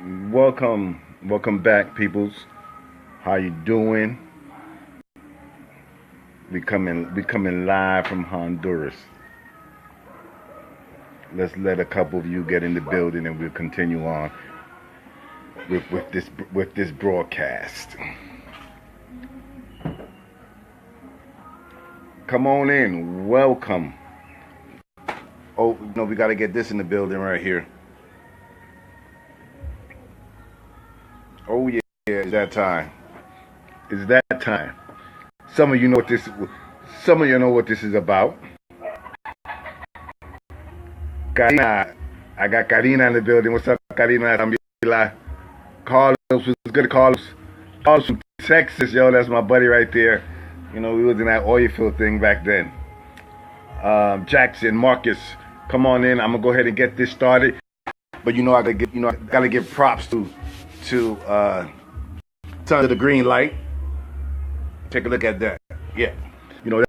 Welcome back, peoples. How you doing? We coming live from Honduras. Let's let a couple of you get in the building, and we'll continue on with this broadcast. Come on in. Welcome. Oh, no, we got to get this in the building right here. Oh yeah, it's that time. It's that time. Some of you know what this. Some of you know what this is about. Karina, I got Karina in the building. What's up, Karina? Carlos was good. Carlos from Texas, yo. That's my buddy right there. You know, we was in that oil field thing back then. Jackson, Marcus, come on in. I'm gonna go ahead and get this started. But I gotta give props to Son of the Green Light. Take a look at that. Yeah. You know,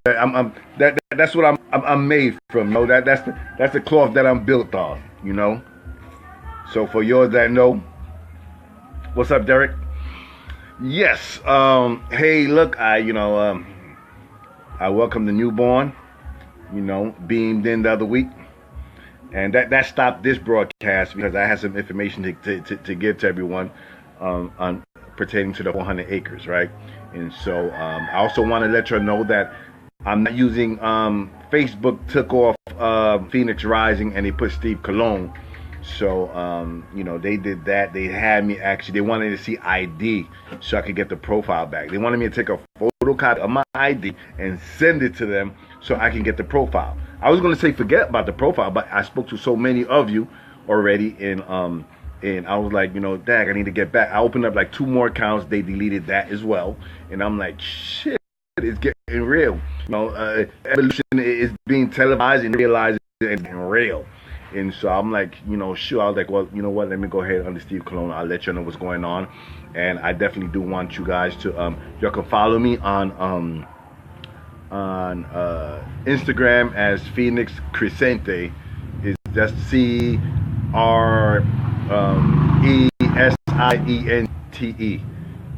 that's what I'm made from. You know, that's the cloth that I'm built on. You know. So for yours that know, what's up, Derek? Yes. Hey, look, I welcome the newborn. You know, beamed in the other week, and that stopped this broadcast because I had some information to give to everyone on pertaining to the 400 acres, right? And so I also want to let you know that I'm not using Facebook took off Phoenix Rising and they put Steve Cologne. So they did that. They had me they wanted to see ID so I could get the profile back. They wanted me to take a photocopy of my ID and send it to them so I can get the profile. I was going to say forget about the profile, but I spoke to so many of you already, and I was like, dag, I need to get back. I opened up like 2 more accounts. They deleted that as well. And I'm like, shit, it's getting real. Evolution is being televised and realized it's getting real. And so I'm like, sure. I was like, well, you know what? Let me go ahead under Steve Cologne. I'll let you know what's going on. And I definitely do want you guys to, y'all can follow me on Instagram as Phoenix Crescente. That's CRESIENTE.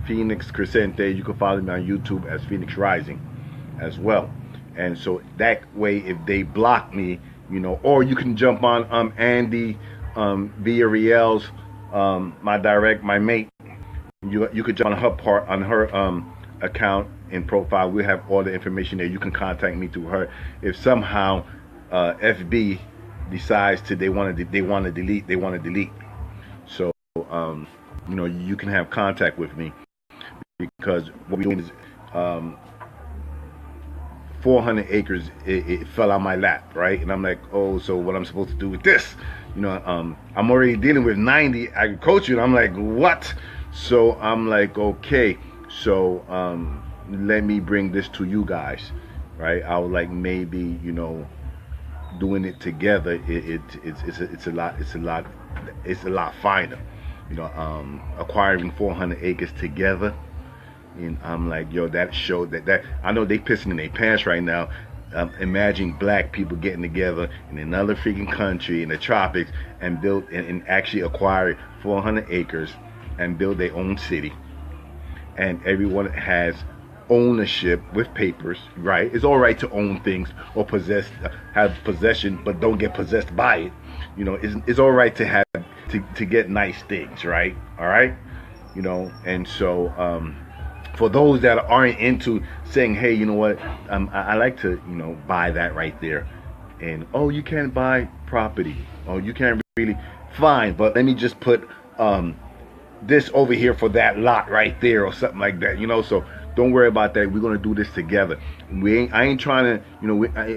Phoenix Crescente. You can follow me on YouTube as Phoenix Rising as well. And so that way, if they block me, or you can jump on Andy Villarreal's my mate. You could jump on her account and profile. We have all the information there. You can contact me through her. If somehow FB decides they want to delete. So you can have contact with me, because what we're doing is 400 acres. It fell on my lap, right? And I'm like, oh, so what I'm supposed to do with this? I'm already dealing with 90 agriculture, and I'm like, what? So I'm like, okay, so let me bring this to you guys, right? I was like, maybe doing it together, it's a lot finer, acquiring 400 acres together. And I'm like, yo, that showed that I know they pissing in their pants right now. Imagine black people getting together in another freaking country in the tropics and build and actually acquire 400 acres and build their own city, and everyone has ownership with papers, right? It's all right to own things or have possession, but don't get possessed by it. It's all right to have to get nice things, right? All right, and so for those that aren't into saying, hey, you know what, I like to buy that right there, and oh, you can't buy property, oh, you can't really, fine, but let me just put this over here for that lot right there or something like that, so don't worry about that. We're gonna do this together. I ain't trying to,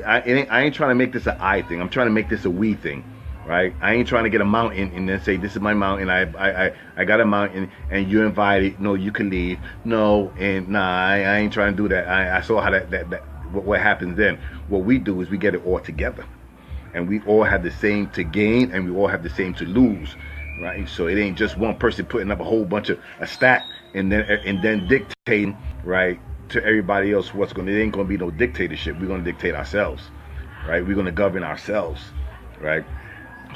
I ain't trying to make this an I thing. I'm trying to make this a we thing, right? I ain't trying to get a mountain and then say this is my mountain. I got a mountain and you're invited. No, you can leave. No, and nah, I ain't trying to do that. I saw how what happens then. What we do is we get it all together, and we all have the same to gain, and we all have the same to lose, right? So it ain't just one person putting up a whole bunch of a stack and then dictating, right, to everybody else it ain't gonna be no dictatorship. We're gonna dictate ourselves, right? We're gonna govern ourselves, right?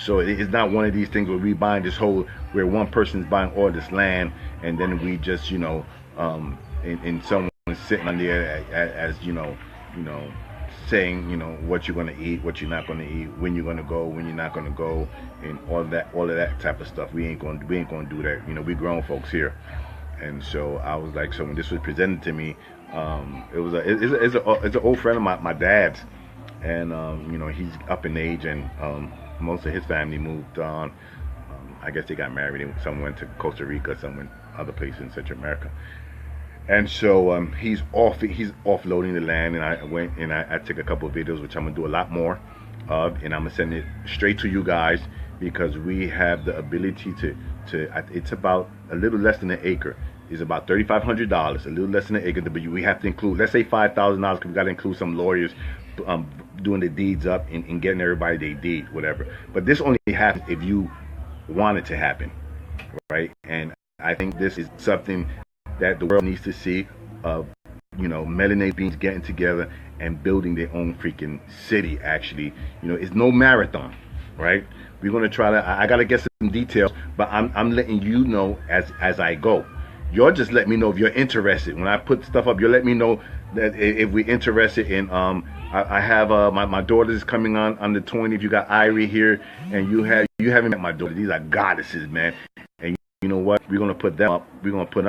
So it's not one of these things where we buying this whole, where one person's buying all this land, and then we just, and someone sitting on there as saying, what you're gonna eat, what you're not gonna eat, when you're gonna go, when you're not gonna go, and all of that type of stuff. We ain't gonna do that. We grown folks here. And so I was like, so when this was presented to me, it's an old friend of my dad's, and he's up in age, and most of his family moved on. I guess they got married, and some went to Costa Rica, some went other places in Central America. And so he's offloading the land, and I went and I took a couple of videos, which I'm gonna do a lot more of, and I'm gonna send it straight to you guys, because we have the ability to it's about a little less than an acre. It's about $3,500, a little less than an acre, but we have to include, let's say $5,000, because we got to include some lawyers doing the deeds up and getting everybody their deed, whatever. But this only happens if you want it to happen, right? And I think this is something that the world needs to see, of melanated beings getting together and building their own freaking city. Actually, it's no marathon, right? We're gonna try to. I gotta get some details, but I'm letting you know as I go. You'll just let me know if you're interested. When I put stuff up, you'll let me know that if we're interested in. I have my daughter's coming on the 20th. You got Irie here, and you haven't met my daughter. These are goddesses, man. And you know what? We're gonna put them up. We're gonna put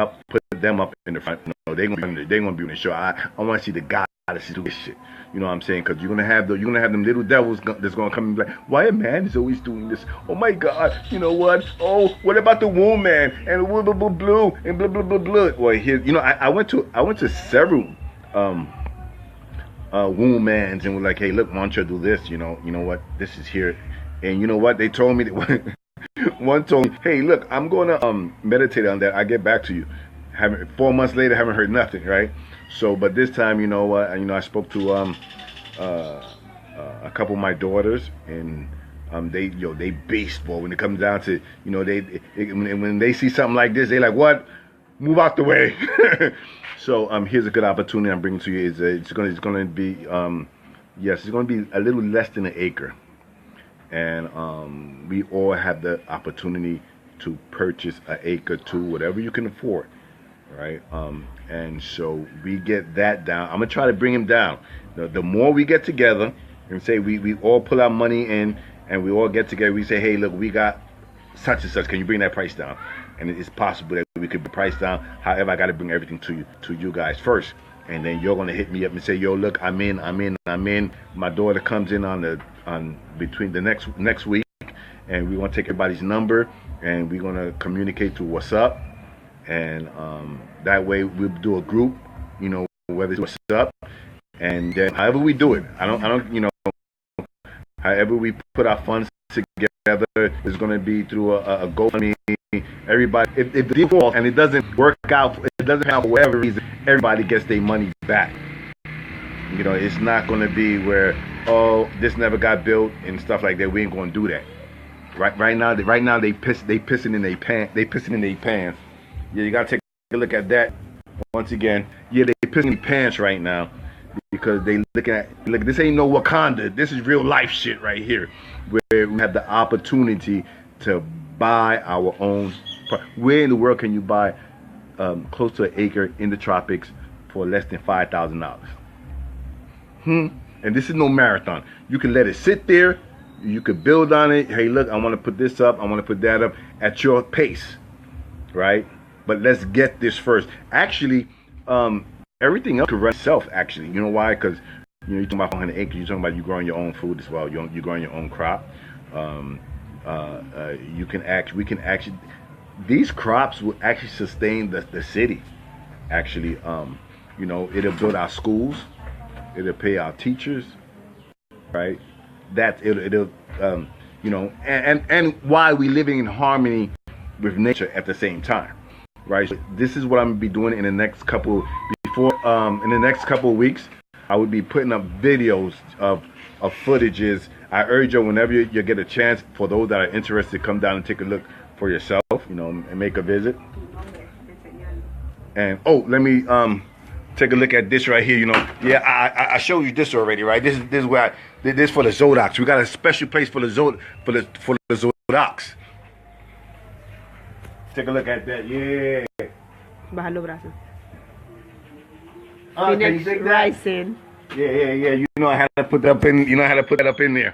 them up in the front. They're gonna be on the show. I want to see the goddesses do this shit. You know what I'm saying? Because you're gonna have them little devils that's gonna come and be like, why a man is always doing this? Oh my God! You know what? Oh, what about the woman and blah blah blah blue and blah blah blah blah? Well, here, I went to several womans and were like, hey, look, why don't you do this? You know what? This is here, and you know what? They told me that one told me, hey, look, I'm gonna meditate on that. I'll get back to you. 4 months later, haven't heard nothing, right? So, but this time, I spoke to a couple of my daughters, and they beast, boy. When it comes down to, when they see something like this, they like, what? Move out the way. So, here's a good opportunity I'm bringing to you. It's gonna be, yes, it's gonna be a little less than an acre, and we all have the opportunity to purchase an acre, two, whatever you can afford. Right, and so we get that down. I'm gonna try to bring him down. The more we get together and say we all pull our money in, and we all get together, we say, hey, look, we got such and such. Can you bring that price down? And it's possible that we could bring the price down. However, I got to bring everything to you guys first, and then you're gonna hit me up and say, yo, look, I'm in. My daughter comes in on between the next week, and we're gonna take everybody's number, and we're gonna communicate to what's up. And that way we'll do a group, whether it's what's up, and then however we do it, I don't, however we put our funds together is going to be through a GoFundMe. Everybody, if the deal falls and it doesn't work out, it doesn't happen for whatever reason, everybody gets their money back. It's not going to be where, oh, this never got built and stuff like that. We ain't going to do that. Right now they pissing in their pants. They pissing in their pants. Yeah, you gotta take a look at that once again. Yeah, they pissing their pants right now because they look. This ain't no Wakanda. This is real life shit right here, where we have the opportunity to buy our own. Where in the world can you buy close to an acre in the tropics for less than $5,000? And this is no marathon. You can let it sit there. You could build on it. Hey, look, I want to put this up. I want to put that up at your pace, right? But let's get this first. Actually, everything else could run itself, actually. You know why? Because, you're talking about 100 acres. You're talking about you growing your own food as well. You're growing your own crop. We can actually, these crops will actually sustain the city. Actually, it'll build our schools. It'll pay our teachers, right? It'll and why we living in harmony with nature at the same time. Right. So this is what I'm gonna be doing in the next couple of weeks. I would be putting up videos of footages. I urge you, whenever you get a chance, for those that are interested, come down and take a look for yourself, and make a visit. And let me take a look at this right here. Yeah, I showed you this already, right? This is where This for the Zodiacs. We got a special place for the Zodiacs. Take a look at that. Yeah. Baja los brazos. Can you take that? Rising. Yeah. You know I had to put that up in. You know I had to put that up in there.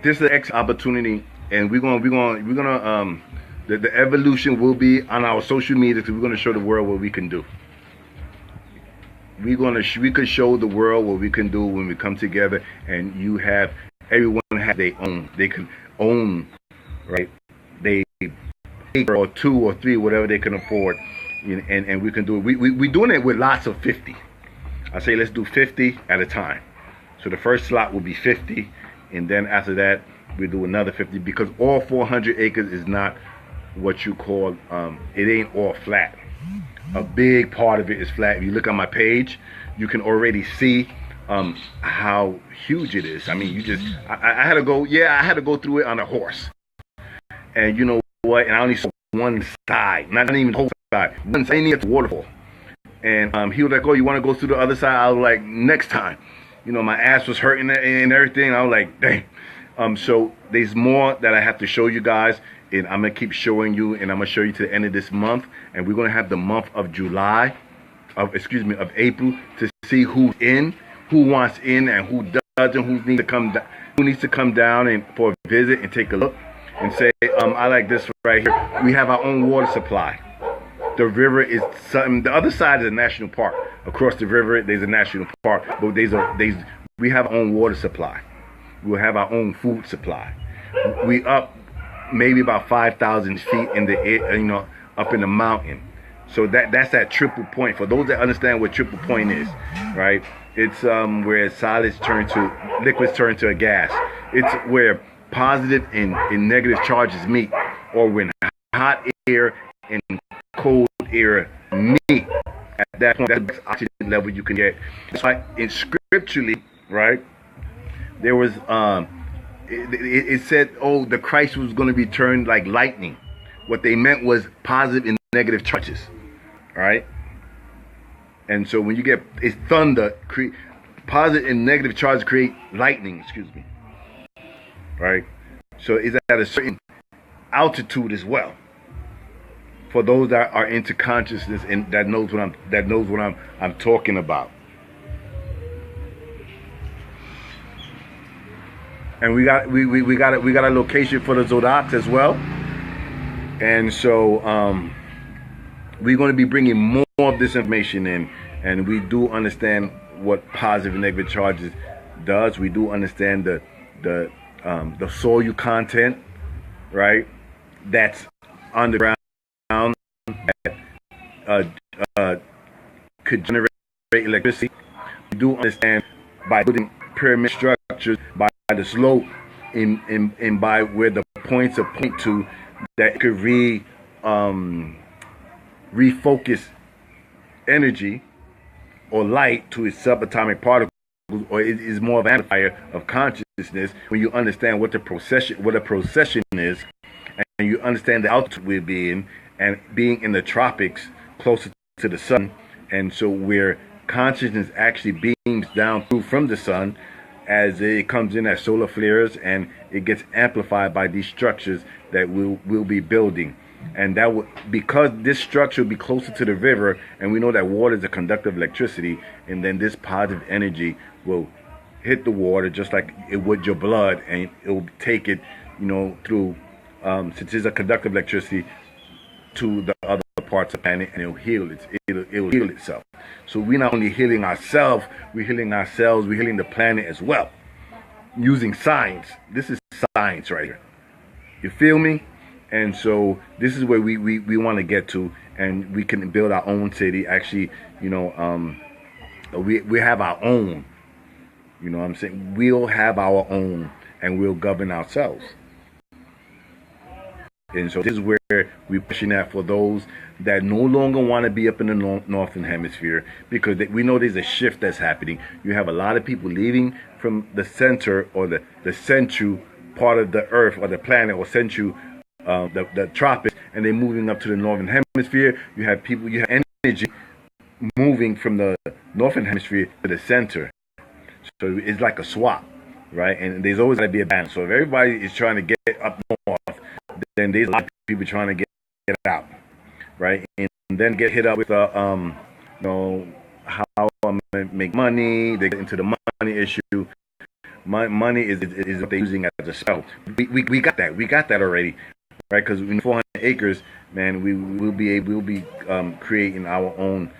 This is an X opportunity, and we're gonna the evolution will be on our social media, because we're gonna show the world what we can do. We could show the world what we can do when we come together, and everyone has their own. They can own, right? They acre or 2 or 3, whatever they can afford, and we can do it. We doing it with lots of 50. I say let's do 50 at a time. So the first slot will be 50, and then after that we do another 50, because all 400 acres is not what you call it ain't all flat. A big part of it is flat. If you look on my page, you can already see how huge it is. I mean, I had to go. Yeah, I had to go through it on a horse, and you know what? And I only saw one side, not even the whole side. One side, at the waterfall. And he was like, "Oh, you want to go through the other side?" I was like, "Next time." You know, my ass was hurting and everything. I was like, "Dang." So there's more that I have to show you guys, and I'm gonna keep showing you, and I'm gonna show you to the end of this month, and we're gonna have the month of of April, to see who's in, who wants in, and who doesn't, who needs to come down and for a visit and take a look and say, I like this right here. We have our own water supply. The river is something. The other side is a national park. Across the river, there's a national park, but we have our own water supply. We'll have our own food supply. We up maybe about 5,000 feet in the air, you know, up in the mountain. So that's that triple point. For those that understand what triple point is, right? It's where liquids turn to a gas. It's where positive and negative charges meet, or when hot air and cold air meet. At that point, that's the best oxygen level you can get. It's like in scripturally, right? There was it said, oh, the Christ was going to be turned like lightning. What they meant was positive and negative charges, right? And so when you get it's thunder, positive and negative charges create lightning. Excuse me, right? So it's at a certain altitude as well. For those that are into consciousness and that knows what I'm talking about. And we got a location for the Zodiacs as well. And so we're going to be bringing more of this information in, and we do understand what positive and negative charges does. We do understand the soil content, right? That's underground that could generate electricity. We do understand by putting pyramid structures by the slope and by where the points are point to, that could refocus energy or light to its subatomic particles, or it is more of an amplifier of consciousness when you understand what a procession is, and you understand the altitude we're being, and being in the tropics closer to the sun, and so where consciousness actually beams down through from the sun as it comes in as solar flares, and it gets amplified by these structures that we'll be building. And that would, because this structure will be closer to the river, and we know that water is a conductor of electricity, and then this positive energy will hit the water just like it would your blood, and it will take it, you know, through since it's a conductor of electricity, to the other parts of the planet, and it'll heal itself. So we're not only healing ourselves, we're healing the planet as well, using science. This is science right here. You feel me? And so this is where we want to get to, and we can build our own city. Actually, you know, we have our own. You know what I'm saying? We'll have our own, and we'll govern ourselves. And so this is where we're pushing that for those that no longer want to be up in the northern hemisphere, because we know there's a shift that's happening. You have a lot of people leaving from the center, or the central part of the earth or the planet, or central the tropics, and they're moving up to the northern hemisphere. You have energy moving from the northern hemisphere to the center. So it's like a swap, right? And there's always going to be a balance. So if everybody is trying to get up north, then there's a lot of people trying to get out, right? And then get hit up with how I'm going to make money. They get into the money issue. Money is what they're using as a spell. We got that. We got that already, right? Because in 400 acres, man, we'll be creating our own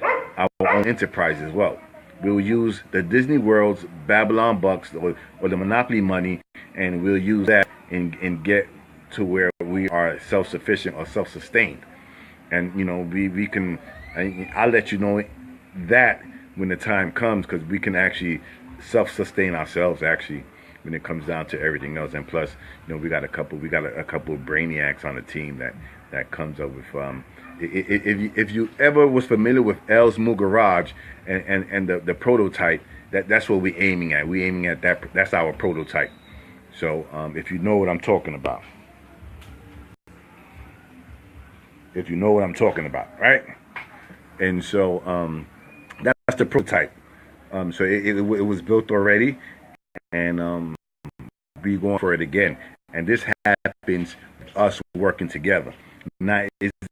enterprise as well. We'll use the Disney World's Babylon bucks or the Monopoly money, and we'll use that and get to where we are self-sufficient or self-sustained. And we can. I'll let you know that when the time comes, because we can actually self-sustain ourselves actually when it comes down to everything else. And plus, we got a couple of brainiacs on the team that comes up with if you ever was familiar with L's Moo Garage and the prototype, that's what we're aiming at. We're aiming at that. That's our prototype. So if you know what I'm talking about. If you know what I'm talking about, right? And so that's the prototype. So it was built already, and we're going for it again. And this happens with us working together. Now,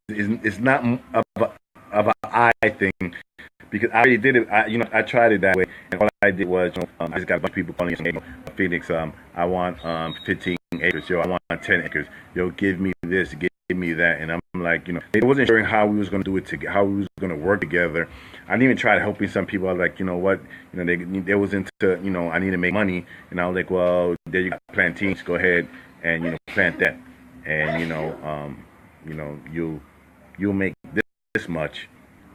it's not of an I thing, because I already did it. I tried it that way, and all I did was I just got a bunch of people calling me, Phoenix, I want 15 acres. Yo, I want 10 acres. Yo, give me this, give me that. And I'm like, they wasn't sure how we was going to do it together, how we was going to work together. I didn't even try helping some people. I was like, what, they was into, I need to make money. And I was like, well, there you got plantains. Go ahead and, plant that. And, you'll make this much,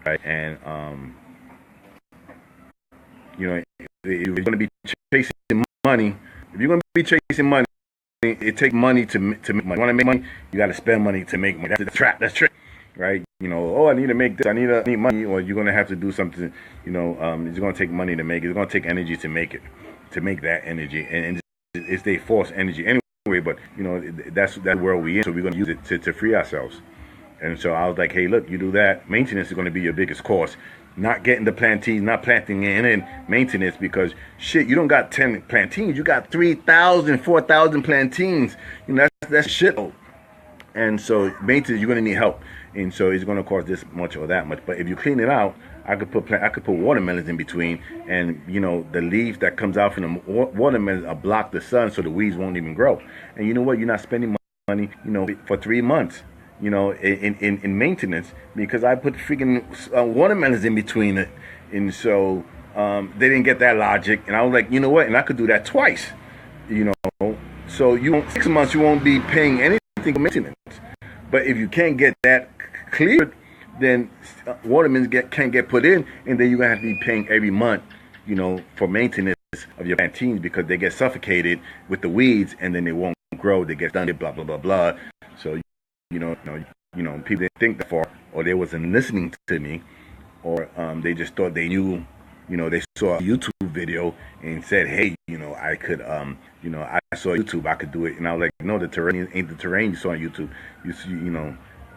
right? And, if you're going to be chasing money, it takes money to make money. You want to make money, you got to spend money to make money. That's the trap. That's trick, right? I need to make this. I need money, or you're going to have to do something. It's going to take money to make it. It's going to take energy to make it, to make that energy, and it's they force energy anyway. But that's the world we in, so we're going to use it to free ourselves. And so I was like, hey, look, you do that. Maintenance is going to be your biggest cost. Not getting the plantains, not planting in maintenance, because shit, you don't got 10 plantains, you got 3,000, 4,000 plantains. That's shit. And so maintenance, you're gonna need help, and so it's gonna cost this much or that much. But if you clean it out, I could put watermelons in between, and the leaves that comes out from the watermelons will block the sun, so the weeds won't even grow. And you know what? You're not spending money, for 3 months. In maintenance, because I put freaking watermelons in between it, and so they didn't get that logic, and I was like, you know what, and I could do that twice, so 6 months you won't be paying anything for maintenance. But if you can't get that cleared, then watermelons can't get put in, and then you're gonna have to be paying every month, for maintenance of your plantains, because they get suffocated with the weeds, and then they won't grow. They get done, blah blah blah blah. So people didn't think that far, or they wasn't listening to me, or they just thought they knew. They saw a YouTube video and said, hey, I could, I saw YouTube, I could do it. And I was like, no, the terrain ain't the terrain you saw on YouTube. You see,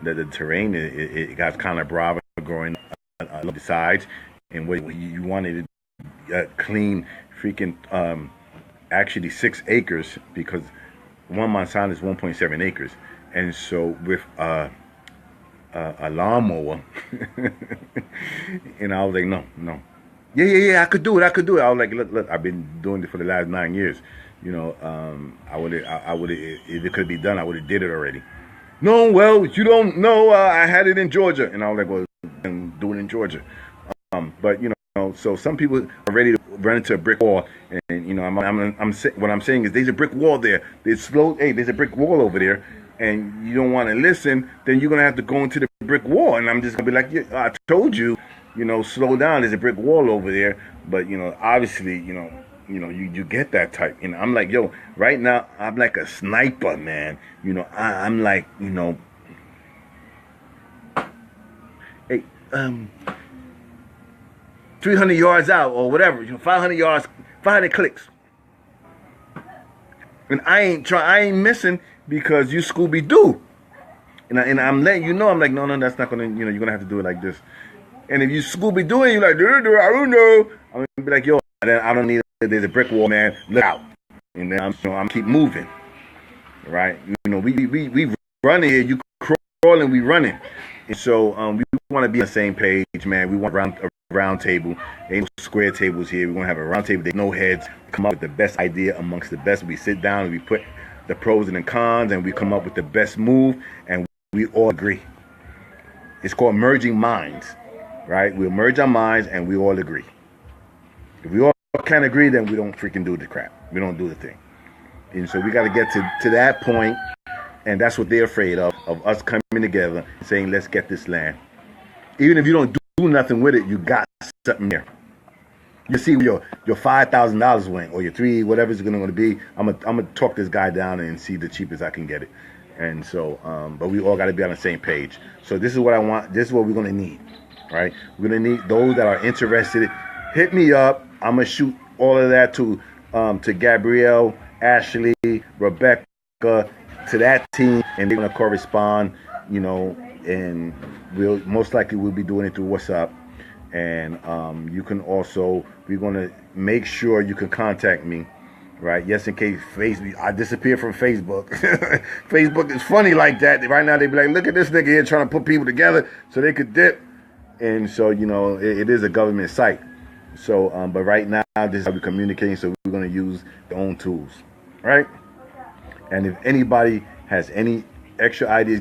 the terrain, it got kind of broad growing along the sides, and what you wanted to clean freaking, actually 6 acres, because one Monsanto is 1.7 acres. And so with a lawnmower, and I was like, no, yeah, I could do it. I was like, look, I've been doing it for the last 9 years. I would, if it could be done, I would have did it already. No, well, you don't know. I had it in Georgia, and I was like, well, I'm doing it in Georgia. But so some people are ready to run into a brick wall, and what I'm saying is there's a brick wall there. There's a brick wall over there. And you don't want to listen, then you're going to have to go into the brick wall. And I'm just going to be like, yeah, I told you, slow down. There's a brick wall over there. But, obviously, you get that type. And I'm like, yo, right now, I'm like a sniper, man. I'm like, hey, 300 yards out or whatever, 500 yards, 500 clicks. And I ain't missing, because you Scooby-Doo. And I'm letting you know, I'm like, no, that's not going to, you're going to have to do it like this. And if you Scooby Doo it, you like, I don't know. I'm gonna be like, yo, then I don't need. There's a brick wall, man. Look out. And then I'm keep moving, right? You know, we running here. You crawling, we running. And so we want to be on the same page, man. We want a round table. Ain't no square tables here. We want to have a round table. There's no heads. Come up with the best idea amongst the best. We sit down and we put the pros and the cons, and we come up with the best move, and we all agree. It's called merging minds, right? We'll merge our minds, and we all agree. If we all can't agree, then we don't freaking do the crap. We don't do the thing. And so we got to get to that point, and that's what they're afraid of us coming together and saying, let's get this land. Even if you don't do nothing with it, you got something there. You see your $5,000 went, or your $3,000, whatever it's going to be. I'm gonna talk this guy down and see the cheapest I can get it. And so, but we all got to be on the same page. So this is what I want. This is what we're going to need, right? We're going to need those that are interested. Hit me up. I'm gonna shoot all of that to Gabrielle, Ashley, Rebecca, to that team, and they're gonna correspond, you know, and we'll most likely be doing it through WhatsApp. And you can also, we're gonna make sure you can contact me, right? Yes, in case I disappear from Facebook. Facebook is funny like that. Right now they be like, look at this nigga here trying to put people together so they could dip. And so, you know, it is a government site. So, but right now, this is how we're communicating, so we're going to use their own tools, right? And if anybody has any extra ideas,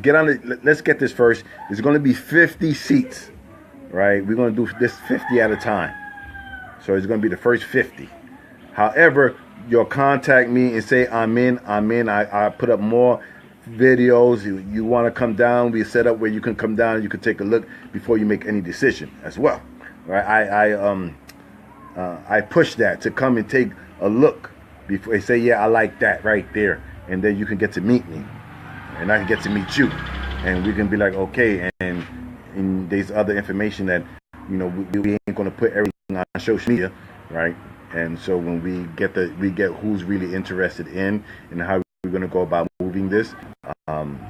let's get this first. It's going to be 50 seats, right? We're going to do this 50 at a time. So it's going to be the first 50. However, you'll contact me and say, I'm in. I put up more videos. You want to come down, we set up where you can come down and you can take a look before you make any decision as well, right? I push that to come and take a look before they say, yeah, I like that right there. And then you can get to meet me and I can get to meet you. And we can be like, okay, and there's other information that, you know, we ain't going to put everything on social media, right? And so when we get who's really interested in and how we're going to go about moving this.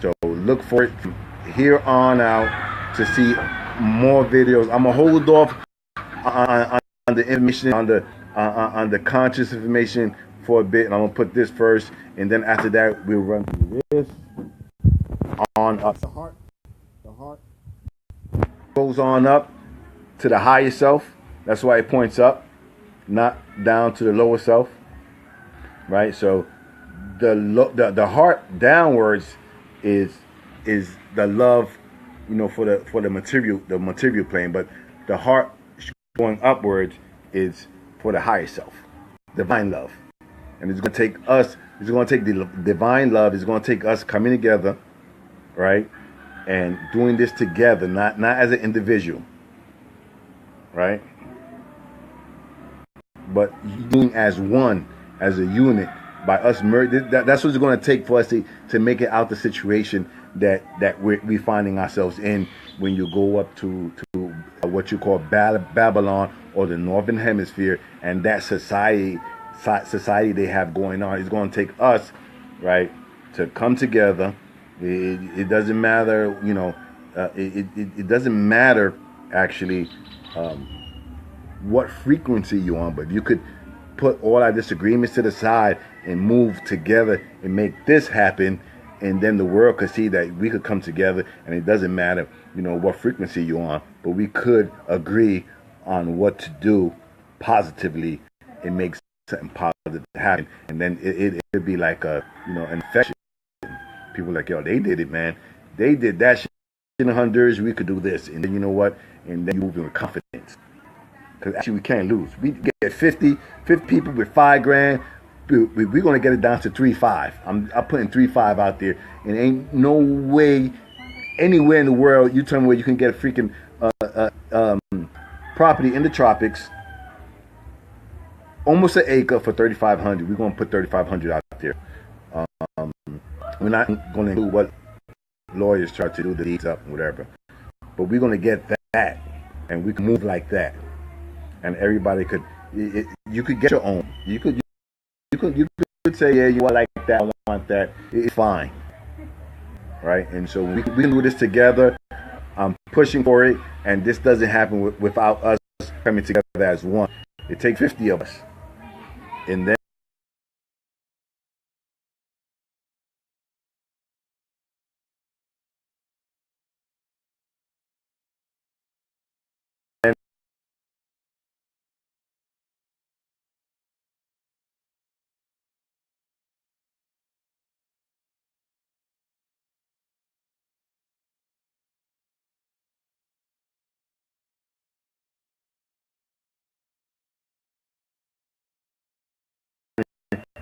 So look for it from here on out to see more videos. I'm going to hold off on the information, on the conscious information for a bit, and I'm gonna put this first, and then after that we'll run through this on up. The heart goes on up to the higher self. That's why it points up, not down to the lower self, right? So the heart downwards is the love, you know, for the material plane, but the heart going upwards is for the higher self, divine love. And it's going to take us, it's going to take the divine love, it's going to take us coming together, right? And doing this together, not as an individual, right? But doing as one, as a unit, by us merging. That's what it's going to take for us to make it out the situation that we're finding ourselves in when you go up to what you call Babylon or the Northern Hemisphere, and that society they have going on. It's going to take us, right, to come together. It doesn't matter, you know, it doesn't matter actually what frequency you're on, but if you could put all our disagreements to the side and move together and make this happen, and then the world could see that we could come together, and it doesn't matter, you know, what frequency you're on, but we could agree on what to do positively and make something positive happen. And then it'd be like a, you know, an infection. People are like, yo, they did it, man. They did that shit in Honduras. We could do this, and then you know what? And then you move in with confidence. Because actually, we can't lose. We get 50 people with $5,000. We're gonna get it down to 3-5. I'm putting 3-5 out there, and ain't no way anywhere in the world you tell me where you can get a freaking property in the tropics, almost an acre for $3,500. We're gonna put $3,500 out there. We're not gonna do what lawyers try to do, the deeds up and whatever, but we're gonna get that, and we can move like that, and everybody could. You could get your own. You could say, yeah, you want like that, I want that. It's fine, right? And so we can do this together. I'm pushing for it, and this doesn't happen without us coming together as one. It takes 50 of us, and then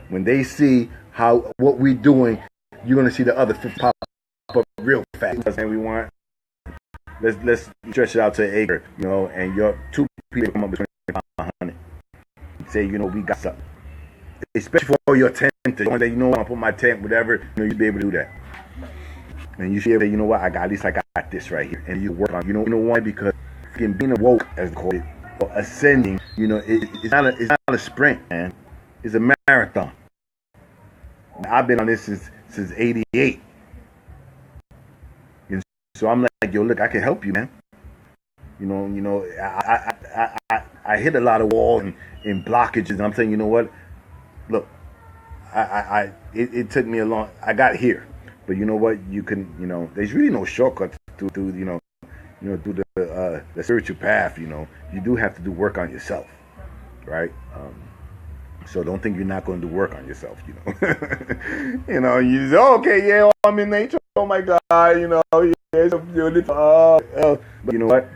when they see what we're doing, you're gonna see the other 50 pop up real fast. And we want let's stretch it out to an acre, and your two people come up with 2,500. Say, we got something. Especially for your tent. One day, I put my tent, whatever, you'll be able to do that. And you should be able to, what, at least I got this right here. And you work on, why? Because being awoke, as they call it, or ascending, it's not a sprint, man. It's a marathon. I've been on this since '88. And so I'm like, yo, look, I can help you, man. I hit a lot of walls and blockages, and I'm saying, you know what? Look, it took me a long. I got here, but you know what? You can, there's really no shortcuts to through the spiritual path. You do have to do work on yourself, right? So don't think you're not going to do work on yourself. You say, okay, yeah, I'm in nature. Oh my God, but you know what?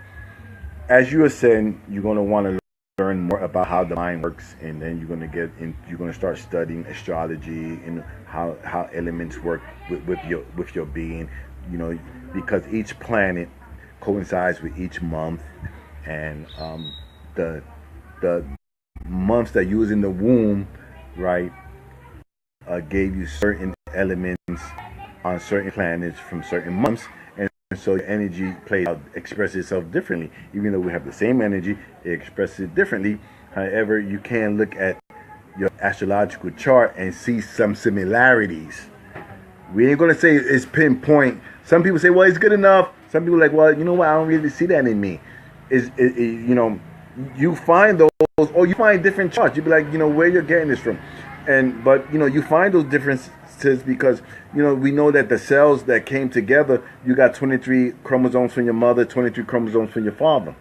As you ascend, you're going to want to learn more about how the mind works, and then you're going to start studying astrology and how elements work with your being, because each planet coincides with each month, and the months that you was in the womb, right, gave you certain elements on certain planets from certain months. And so your energy expresses itself differently. Even though we have the same energy, it expresses it differently. However, you can look at your astrological chart and see some similarities. We ain't going to say it's pinpoint. Some people say, well, it's good enough. Some people are like, well, you know what? I don't really see that in me. You find those, or you find different charts. You be like, where you're getting this from. But you find those differences because we know that the cells that came together, you got 23 chromosomes from your mother, 23 chromosomes from your father,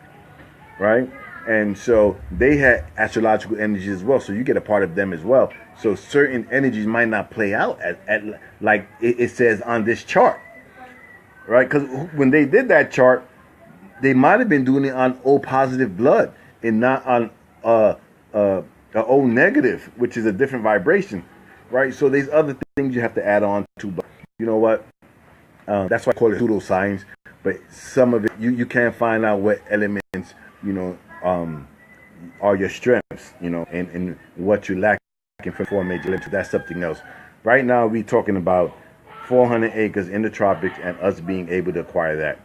right? And so they had astrological energies as well, so you get a part of them as well. So certain energies might not play out at like it says on this chart, right? Because when they did that chart, they might have been doing it on O positive blood and not on O negative, which is a different vibration. Right, so there's other things you have to add on to, but you know what? That's why I call it pseudoscience. But some of it, you can find out what elements, are your strengths, and what you lack in for 4 major elements. That's something else. Right now, we're talking about 400 acres in the tropics and us being able to acquire that.